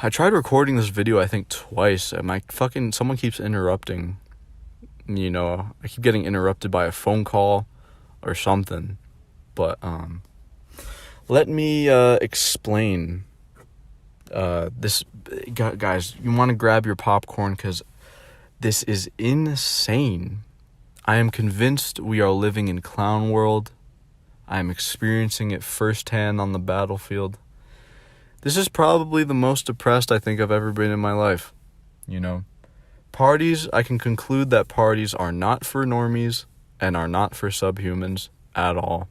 I tried recording this video, I think, twice, and someone keeps interrupting. I keep getting interrupted by a phone call or something. But, let me, explain, this, guys, you want to grab your popcorn, because this is insane. I am convinced we are living in clown world. I am experiencing it firsthand on the battlefield. This is probably the most depressed I think I've ever been in my life. Parties, I can conclude that parties are not for normies and are not for subhumans at all.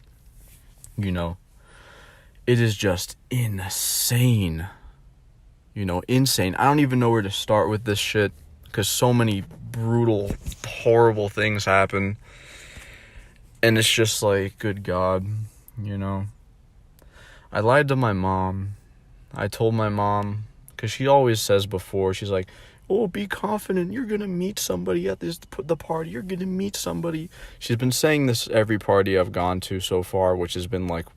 It is just insane. Insane. I don't even know where to start with this shit, because so many brutal, horrible things happen. And it's just like, good God, I lied to my mom. I told my mom, because she always says before, she's like, oh, be confident, you're going to meet somebody at the party, you're going to meet somebody. She's been saying this every party I've gone to so far, which has been, like,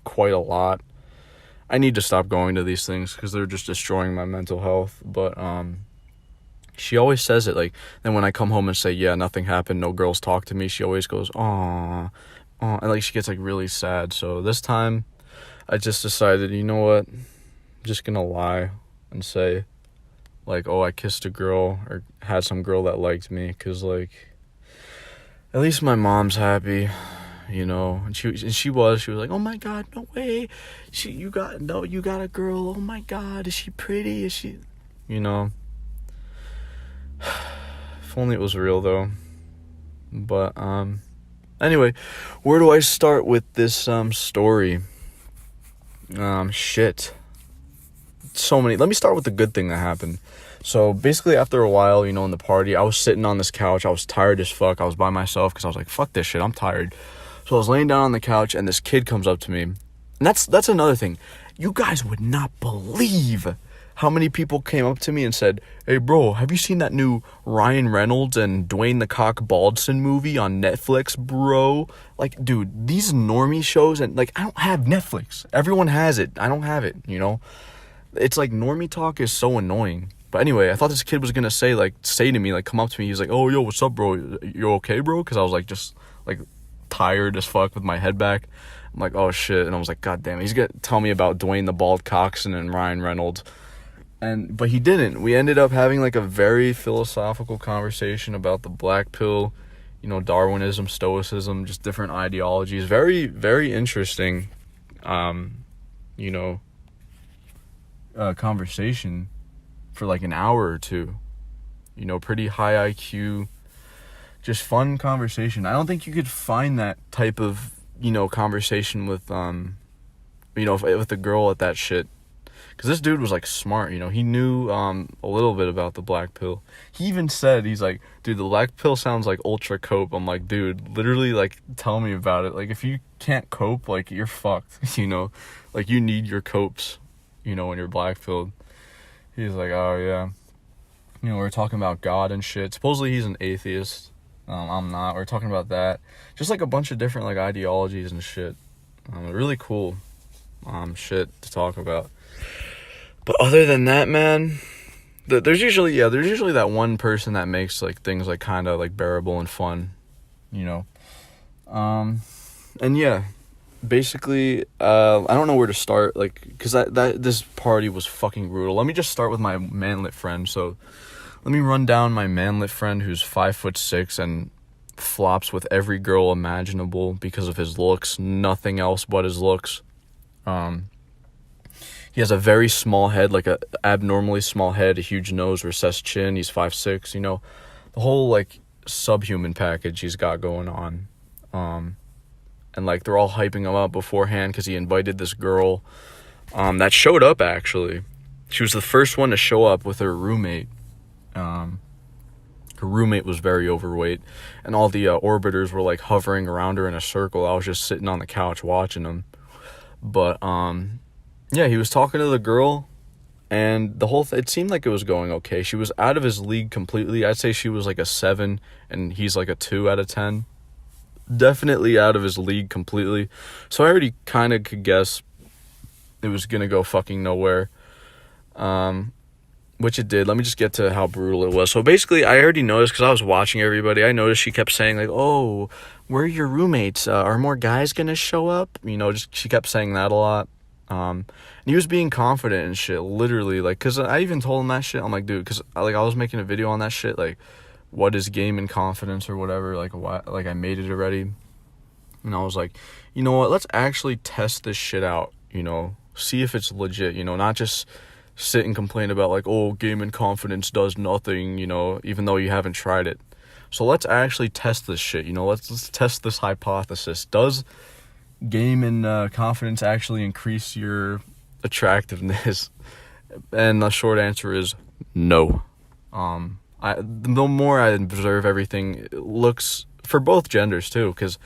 quite a lot. I need to stop going to these things, because they're just destroying my mental health, but, she always says it, like, then when I come home and say, yeah, nothing happened, no girls talk to me, she always goes, aw, and, like, she gets, like, really sad. So this time, I just decided, you know what, I'm just gonna lie and say, like, oh, I kissed a girl, or had some girl that liked me, because, like, at least my mom's happy, and she was like, oh my God, no way, you got a girl, oh my God, is she pretty, is she, if only it was real, though. But, anyway, where do I start with this, story? Shit. So many. Let me start with the good thing that happened. So, basically, after a while, in the party, I was sitting on this couch. I was tired as fuck. I was by myself, because I was like, fuck this shit, I'm tired. So, I was laying down on the couch, and this kid comes up to me. And that's another thing. You guys would not believe how many people came up to me and said, hey, bro, have you seen that new Ryan Reynolds and Dwayne the Cock Baldson movie on Netflix, bro? Like, dude, these normie shows, and, like, I don't have Netflix. Everyone has it. I don't have it, It's like normie talk is so annoying. But anyway, I thought this kid was going to say to me, like, come up to me. He's like, oh, yo, what's up, bro? You okay, bro? Because I was, like, just, like, tired as fuck with my head back. I'm like, oh, shit. And I was like, God damn it. He's going to tell me about Dwayne the Bald Coxon and Ryan Reynolds. But he didn't. We ended up having, like, a very philosophical conversation about the black pill, Darwinism, Stoicism, just different ideologies. Very, very interesting, conversation for, like, an hour or two. Pretty high IQ, just fun conversation. I don't think you could find that type of, conversation with, with a girl at that shit. Because this dude was, like, smart, he knew a little bit about the black pill. He even said, he's like, dude, the black pill sounds like ultra cope. I'm like, dude, literally, like, tell me about it. Like, if you can't cope, like, you're fucked, Like, you need your copes, when you're black pilled. He's like, oh, yeah. We're talking about God and shit. Supposedly he's an atheist. I'm not. We're talking about that. Just, like, a bunch of different, like, ideologies and shit. Really cool shit to talk about. But other than that, man, there's usually that one person that makes, like, things, like, kind of, like, bearable and fun, and yeah, basically, I don't know where to start, like, because this party was fucking brutal. Let me just start with my manlit friend. So let me run down my manlit friend who's 5'6" and flops with every girl imaginable because of his looks, nothing else but his looks. He has a very small head, like a abnormally small head, a huge nose, recessed chin. He's 5'6", the whole, like, subhuman package he's got going on. And, like, they're all hyping him up beforehand because he invited this girl that showed up, actually. She was the first one to show up with her roommate. Her roommate was very overweight, and all the orbiters were, like, hovering around her in a circle. I was just sitting on the couch watching them. But, yeah, he was talking to the girl, and the whole it seemed like it was going okay. She was out of his league completely. I'd say she was like a 7, and he's like a 2 out of 10. Definitely out of his league completely. So I already kind of could guess it was going to go fucking nowhere. which it did. Let me just get to how brutal it was. So basically, I already noticed because I was watching everybody. I noticed she kept saying like, "Oh, where are your roommates? Are more guys gonna show up?" Just she kept saying that a lot. And he was being confident and shit, literally, like, cause I even told him that shit. I'm like, dude, cause I was making a video on that shit, like, what is game and confidence or whatever, like, what, like, I made it already, and I was like, you know what, let's actually test this shit out, see if it's legit, not just sit and complain about, like, oh, game and confidence does nothing, even though you haven't tried it. So let's actually test this shit, let's test this hypothesis. Does game and confidence actually increase your attractiveness? And the short answer is no. The more I observe everything, it looks, for both genders too, because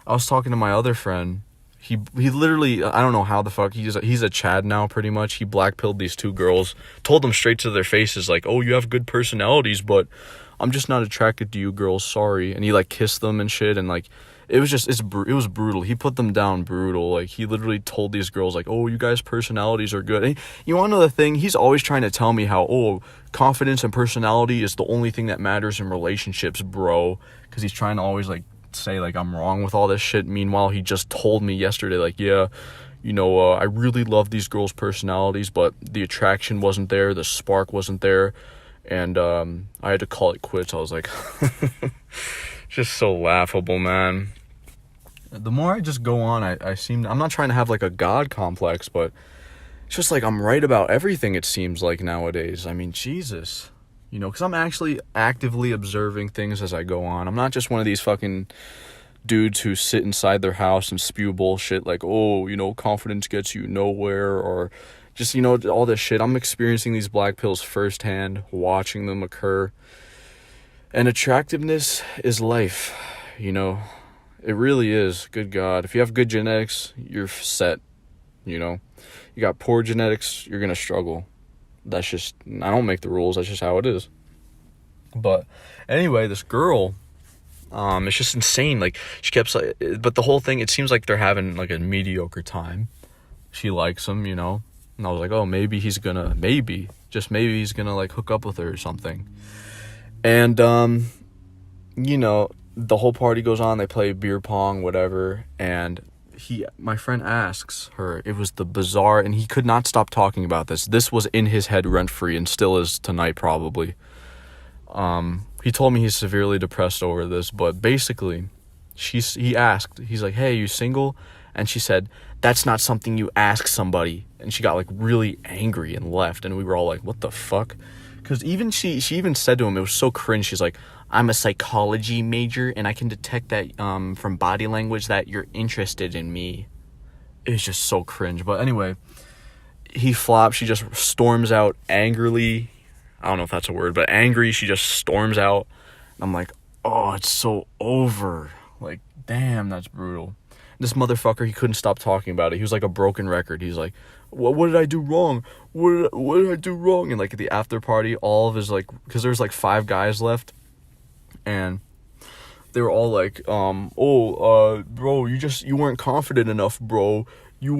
I was talking to my other friend. He literally, I don't know how the fuck, he's a Chad now, pretty much. He blackpilled these two girls, told them straight to their faces, like, oh, you have good personalities, but I'm just not attracted to you girls, sorry. And he, like, kissed them and shit, and, like, it was just, it was brutal. He put them down brutal. Like, he literally told these girls, like, oh, you guys' personalities are good. And you want to know the thing? He's always trying to tell me how, oh, confidence and personality is the only thing that matters in relationships, bro. Because he's trying to always, like, say, like, I'm wrong with all this shit. Meanwhile, he just told me yesterday, like, yeah, I really love these girls' personalities, but the attraction wasn't there. The spark wasn't there. And I had to call it quits. I was like, just so laughable, man. The more I just go on, I'm not trying to have, like, a god complex, but it's just, like, I'm right about everything, it seems like, nowadays. I mean, Jesus. Because I'm actually actively observing things as I go on. I'm not just one of these fucking dudes who sit inside their house and spew bullshit, like, oh, confidence gets you nowhere, or just, all this shit. I'm experiencing these black pills firsthand, watching them occur. And attractiveness is life, It really is. Good God. If you have good genetics, you're set, You got poor genetics, you're going to struggle. That's just, I don't make the rules. That's just how it is. But anyway, this girl, it's just insane. Like, she kept, but the whole thing, it seems like they're having, like, a mediocre time. She likes him, And I was like, oh, maybe he's going to, like, hook up with her or something. And, the whole party goes on, they play beer pong, whatever, and my friend asks her, it was the bizarre, and he could not stop talking about this. This was in his head rent-free, and still is tonight, probably. He told me he's severely depressed over this, but basically, he asked, he's like, hey, you single? And she said, that's not something you ask somebody. And she got, like, really angry and left, and we were all like, what the fuck? Because even she even said to him, it was so cringe, she's like, I'm a psychology major, and I can detect that from body language that you're interested in me. It's just so cringe. But anyway, he flops. She just storms out angrily. I don't know if that's a word, but angry. She just storms out. I'm like, oh, it's so over. Like, damn, that's brutal. This motherfucker, he couldn't stop talking about it. He was like a broken record. He's like, what did I do wrong? What did I do wrong? And, like, at the after party, all of his, like, because there's, like, 5 guys left. And they were all like, bro, you weren't confident enough, bro. You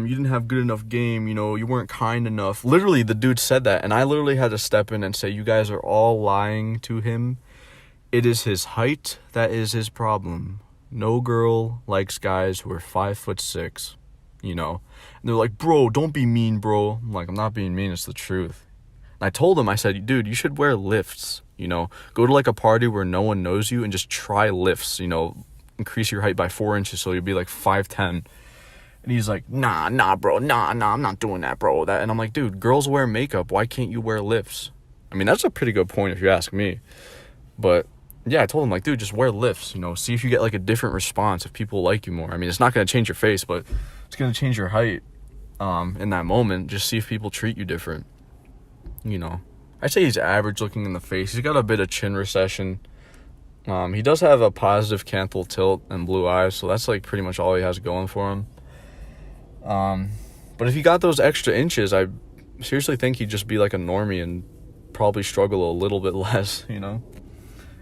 didn't have good enough game, you weren't kind enough. Literally, the dude said that, and I literally had to step in and say, you guys are all lying to him. It is his height that is his problem. No girl likes guys who are 5'6", And they're like, bro, don't be mean, bro. I'm like, I'm not being mean, it's the truth. And I told him, I said, dude, you should wear lifts. Go to, like, a party where no one knows you and just try lifts, increase your height by 4 inches so you'll be like 5'10". And he's like, nah, bro, nah, I'm not doing that, bro. And I'm like, dude, girls wear makeup. Why can't you wear lifts? I mean, that's a pretty good point if you ask me. But yeah, I told him, like, dude, just wear lifts, see if you get, like, a different response, if people like you more. I mean, it's not going to change your face, but it's going to change your height in that moment. Just see if people treat you different, I'd say he's average looking in the face. He's got a bit of chin recession. He does have a positive canthal tilt and blue eyes, so that's, like, pretty much all he has going for him. But if he got those extra inches, I seriously think he'd just be like a normie and probably struggle a little bit less, And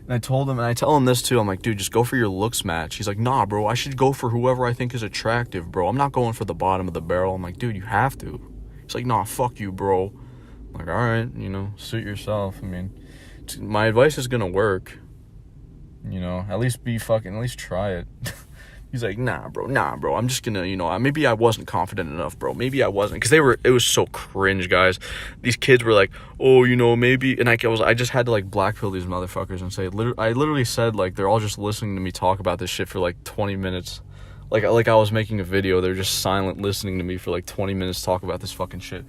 I told him, and I tell him this too, I'm like, dude, just go for your looks match. He's like, nah, bro, I should go for whoever I think is attractive, bro. I'm not going for the bottom of the barrel. I'm like, dude, you have to. He's like, nah, fuck you, bro. Like, all right, you know, suit yourself. I mean, my advice is gonna work. You know, at least try it. He's like, nah, bro. I'm just gonna, you know, maybe I wasn't confident enough, bro. Maybe I wasn't. Because it was so cringe, guys. These kids were like, oh, you know, maybe. And I just had to, like, blackpill these motherfuckers and say, I literally said, like, they're all just listening to me talk about this shit for, like, 20 minutes. Like I was making a video. They're just silent listening to me for, like, 20 minutes talk about this fucking shit.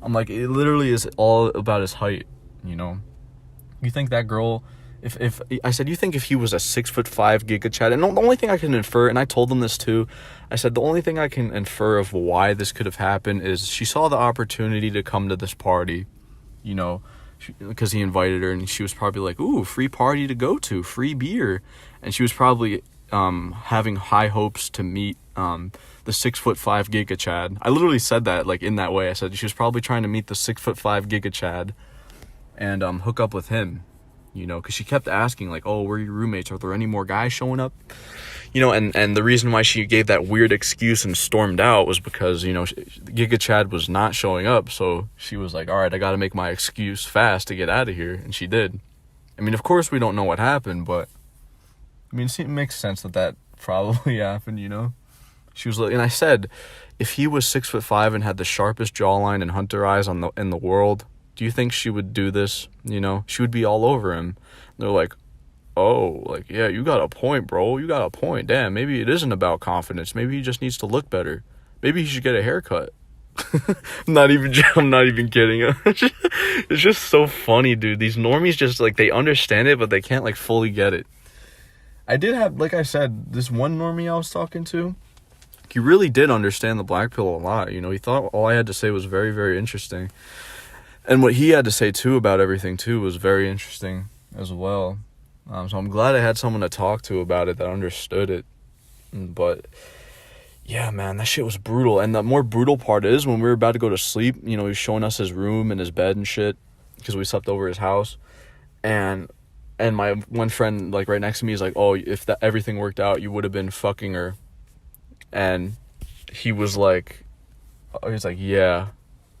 I'm like, it literally is all about his height, you know? You think that girl... If I said, you think if he was a 6'5" Giga Chad, and the only thing I can infer, and I told them this too, I said the only thing I can infer of why this could have happened is she saw the opportunity to come to this party, you know, because he invited her, and she was probably like, ooh, free party to go to, free beer, and she was probably having high hopes to meet the 6'5" Giga Chad. I literally said that, like, in that way. I said she was probably trying to meet the 6'5" Giga Chad and hook up with him. You know, because she kept asking, like, oh, where are your roommates? Are there any more guys showing up? You know, and the reason why she gave that weird excuse and stormed out was because, you know, Giga Chad was not showing up. So she was like, all right, I got to make my excuse fast to get out of here. And she did. I mean, of course, we don't know what happened, but, I mean, it makes sense that probably happened, you know? She was like, and I said, if he was 6'5" and had the sharpest jawline and hunter eyes in the world, do you think she would do this? You know, she would be all over him. They're like, oh, like, yeah, you got a point, bro. You got a point. Damn, maybe it isn't about confidence. Maybe he just needs to look better. Maybe he should get a haircut. I'm not even kidding. It's just so funny, dude. These normies just, like, they understand it, but they can't, like, fully get it. I did have, like I said, this one normie I was talking to, he really did understand the black pill a lot. You know, he thought all I had to say was very, very interesting. And what he had to say, too, about everything, too, was very interesting as well. So I'm glad I had someone to talk to about it that understood it. But, yeah, man, that shit was brutal. And the more brutal part is when we were about to go to sleep, you know, he was showing us his room and his bed and shit because we slept over his house. And my one friend, like, right next to me is like, oh, if that everything worked out, you would have been fucking her. And he was like, yeah.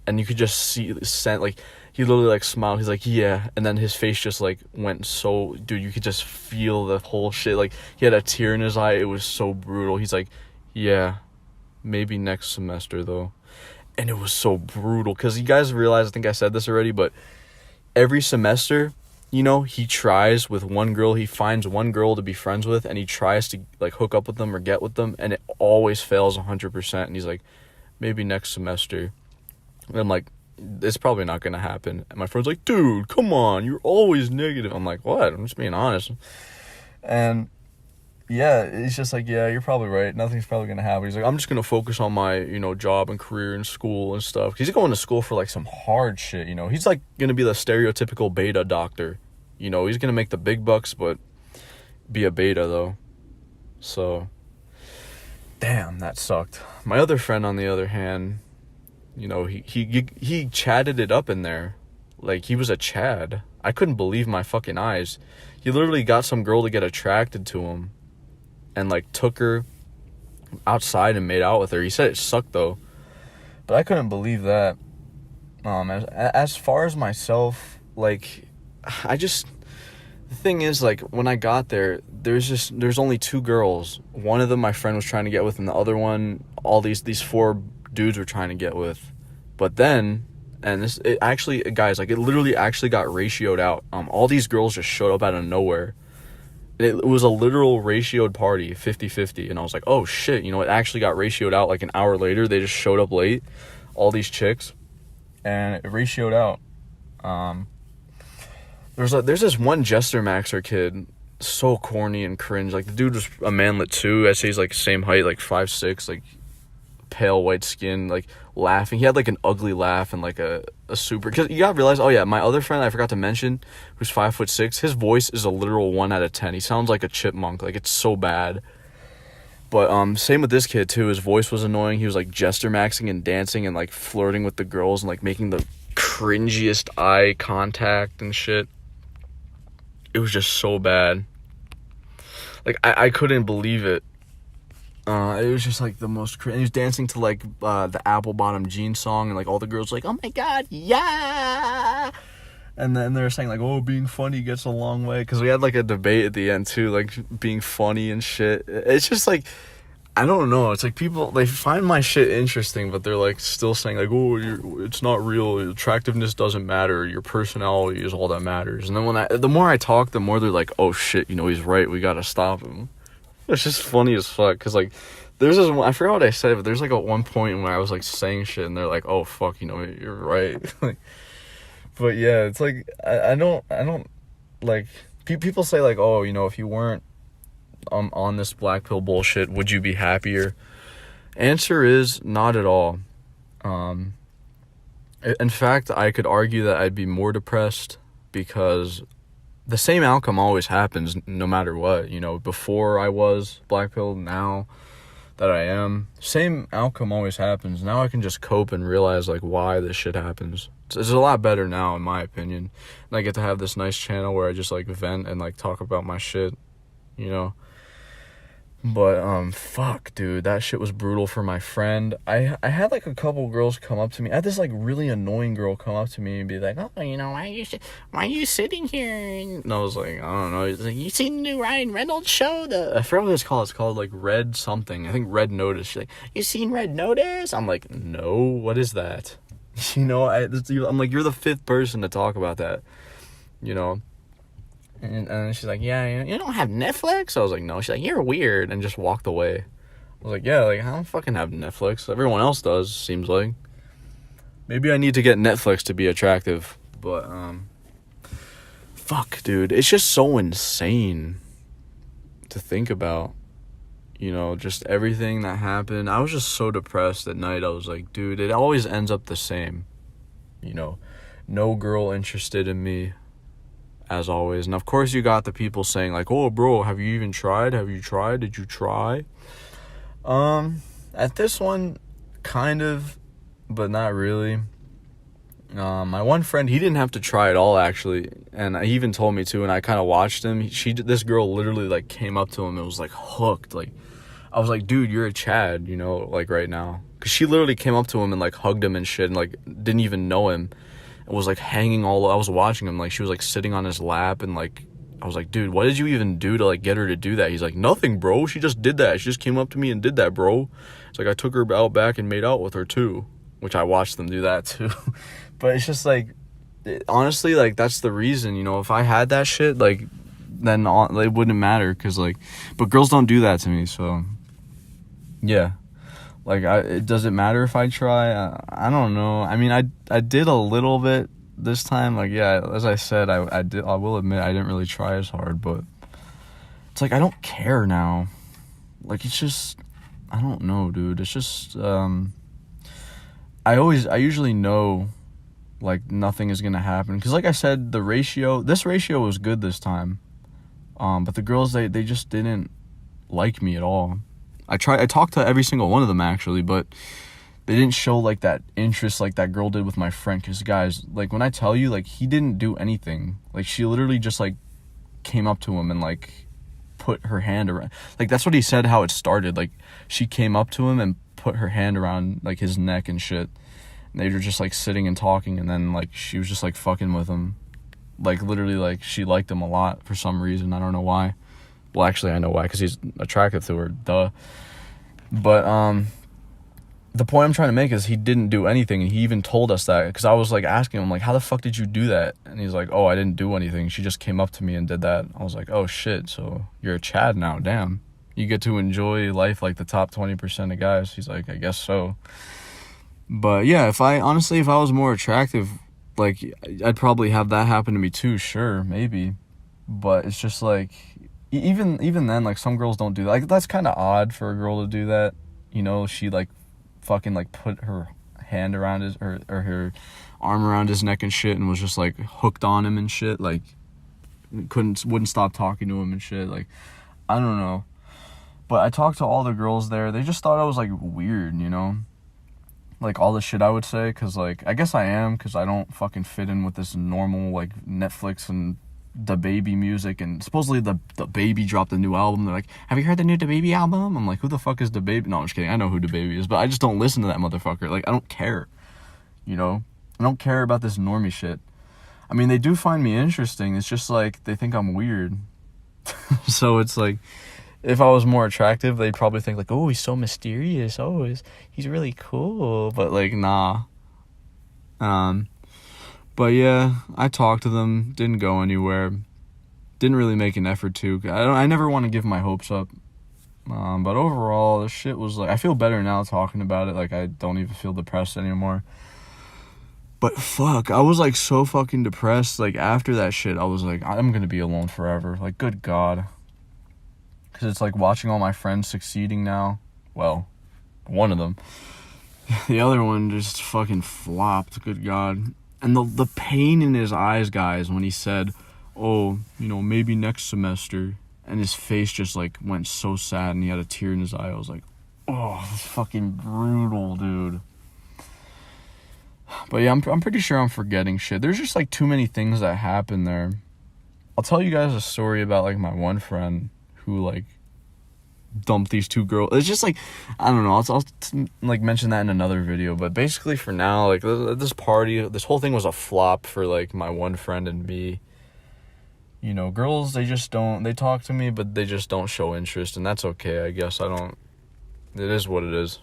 And you could just see the scent, like, he literally, like, smiled. He's like, yeah. And then his face just, like, went so... Dude, you could just feel the whole shit. Like, he had a tear in his eye. It was so brutal. He's like, yeah, maybe next semester, though. And it was so brutal. Because you guys realize, I think I said this already, but every semester, you know, he tries with one girl. He finds one girl to be friends with, and he tries to, like, hook up with them or get with them. And it always fails 100%. And he's like, maybe next semester. And I'm like, it's probably not going to happen. And my friend's like, dude, come on. You're always negative. I'm like, what? I'm just being honest. And, yeah, it's just like, yeah, you're probably right. Nothing's probably going to happen. He's like, I'm just going to focus on my, you know, job and career and school and stuff. He's going to school for, like, some hard shit, you know. He's, like, going to be the stereotypical beta doctor. You know, he's going to make the big bucks, but be a beta, though. So, damn, that sucked. My other friend, on the other hand... You know, he chatted it up in there. Like, he was a Chad. I couldn't believe my fucking eyes. He literally got some girl to get attracted to him. And, like, took her outside and made out with her. He said it sucked, though. But I couldn't believe that. As far as myself, like, the thing is, like, when I got there, there's only 2 girls. One of them my friend was trying to get with, and the other one, all these 4 dudes were trying to get with. But then, and it actually, guys, like, it literally actually got ratioed out. All these girls just showed up out of nowhere. It was a literal ratioed party, 50-50. And I was like, oh shit, you know, it actually got ratioed out. Like, an hour later, they just showed up late, all these chicks, and it ratioed out. There's this one Jester Maxer kid, so corny and cringe. Like, the dude was a manlet too. I'd say he's like same height, like 5'6", like pale white skin, like laughing. He had like an ugly laugh and like a super, because you gotta realize, oh yeah, my other friend I forgot to mention, who's 5'6", his voice is a literal 1 out of 10. He sounds like a chipmunk, like, it's so bad. But same with this kid too. His voice was annoying. He was like jester maxing and dancing and like flirting with the girls and like making the cringiest eye contact and shit. It was just so bad. Like, I couldn't believe it. It was just like the most he was dancing to like the Apple Bottom Jeans song, and like all the girls were like, oh my god, yeah. And then they were saying like, oh, being funny gets a long way, because we had like a debate at the end too, like being funny and shit. It's just like, I don't know, it's like people, they find my shit interesting, but they're like still saying like, oh, it's not real, attractiveness doesn't matter, your personality is all that matters. And then the more I talk, the more they're like, oh shit, he's right, we gotta stop him. It's just funny as fuck, because like there's this one, I forgot what I said, but there's like at one point where I was like saying shit and they're like, oh fuck, you're right. Like, but yeah, it's like I don't like people say like, oh, if you weren't on this black pill bullshit, would you be happier? Answer is not at all. In fact, I could argue that I'd be more depressed, because the same outcome always happens no matter what. Before I was black pilled, now that I am, same outcome always happens. Now I can just cope and realize like why this shit happens. It's a lot better now, in my opinion. And I get to have this nice channel where I just like vent and like talk about my shit, But fuck, dude, that shit was brutal for my friend. I had like a couple girls come up to me. I had this like really annoying girl come up to me and be like, oh, why are you sitting here? And I was like, I don't know. He's like, you seen the new Ryan Reynolds show? I forgot what it's called. It's called like Red something. I think Red Notice. She's like, you seen Red Notice? I'm like, no, what is that? I'm like, you're the fifth person to talk about that, And she's like, yeah, you don't have Netflix? I was like, no. She's like, you're weird, and just walked away. I was like, yeah, like, I don't fucking have Netflix. Everyone else does, seems like. Maybe I need to get Netflix to be attractive. But, fuck, dude. It's just so insane to think about. Just everything that happened. I was just so depressed at night. I was like, dude, it always ends up the same. No girl interested in me, as always. And of course you got the people saying like, oh bro, have you even tried? Did you try? At this one, kind of, but not really. My one friend, he didn't have to try at all, actually, and he even told me to, and I kind of watched him. This girl literally like came up to him and was like hooked. Like, I was like, dude, you're a Chad, like right now, because she literally came up to him and like hugged him and shit, and like didn't even know him. Was like hanging I was watching him, like she was like sitting on his lap, and like I was like, dude, what did you even do to like get her to do that? He's like, nothing, bro, she just did that. She just came up to me and did that, bro. It's like, I took her out back and made out with her too, which I watched them do that too. But it's just like, honestly, like that's the reason, if I had that shit, like then it wouldn't matter, because like, but girls don't do that to me, so yeah. Like, it doesn't matter if I try. I don't know. I mean, I did a little bit this time. Like, yeah, as I said, I did. I will admit I didn't really try as hard, but it's like I don't care now. Like, it's just, I don't know, dude. It's just I usually know like nothing is gonna happen, because like I said, this ratio was good this time. But the girls, they just didn't like me at all. I talked to every single one of them, actually, but they didn't show, like, that interest like that girl did with my friend. Because, guys, like, when I tell you, like, he didn't do anything. Like, she literally just, like, came up to him and, like, put her hand around. Like, that's what he said, how it started. Like, she came up to him and put her hand around, like, his neck and shit. And they were just, like, sitting and talking. And then, like, she was just, like, fucking with him. Like, literally, like, she liked him a lot for some reason. I don't know why. Well, actually, I know why, because he's attractive to her, duh. But, the point I'm trying to make is he didn't do anything, and he even told us that, because I was, like, asking him, like, how the fuck did you do that? And he's like, oh, I didn't do anything. She just came up to me and did that. I was like, oh, shit, so you're a Chad now, damn. You get to enjoy life like the top 20% of guys. He's like, I guess so. But, yeah, if I was more attractive, like, I'd probably have that happen to me, too, sure, maybe. But it's just, like, even then, like, some girls don't do that. Like, that's kind of odd for a girl to do that. You know, she, like, fucking, like, put her hand around his, or her arm around his neck and shit, and was just, like, hooked on him and shit. Like, wouldn't stop talking to him and shit. Like, I don't know. But I talked to all the girls there. They just thought I was, like, weird, you know? Like, all the shit I would say, because, like, I guess I am, because I don't fucking fit in with this normal, like, Netflix and the Baby music, and supposedly the Baby dropped a new album. They're like, have you heard the new the Baby album? I'm like, who the fuck is the Baby? No, I'm just kidding. I know who the Baby is, but I just don't listen to that motherfucker. Like, I don't care, you know? I don't care about this normie shit. I mean, they do find me interesting. It's just like they think I'm weird. So it's like, if I was more attractive, they'd probably think like, oh, he's so mysterious. Oh, he's really cool. But like, nah. But yeah, I talked to them, didn't go anywhere, didn't really make an effort to. I never want to give my hopes up. But overall, the shit was like, I feel better now talking about it. Like, I don't even feel depressed anymore. But fuck, I was like so fucking depressed. Like, after that shit, I was like, I'm gonna be alone forever. Like, good God. Because it's like watching all my friends succeeding now. Well, one of them. The other one just fucking flopped. Good God. And the pain in his eyes, guys, when he said, oh, you know, maybe next semester. And his face just like went so sad and he had a tear in his eye. I was like, oh, that's fucking brutal, dude. But yeah, I'm pretty sure I'm forgetting shit. There's just like too many things that happen there. I'll tell you guys a story about like my one friend who like dumped these two girls. It's just like, I don't know, I'll like mention that in another video. But basically for now, like this party, this whole thing was a flop for like my one friend and me. You know, girls, they talk to me, but they just don't show interest, and that's okay, I guess. It is what it is.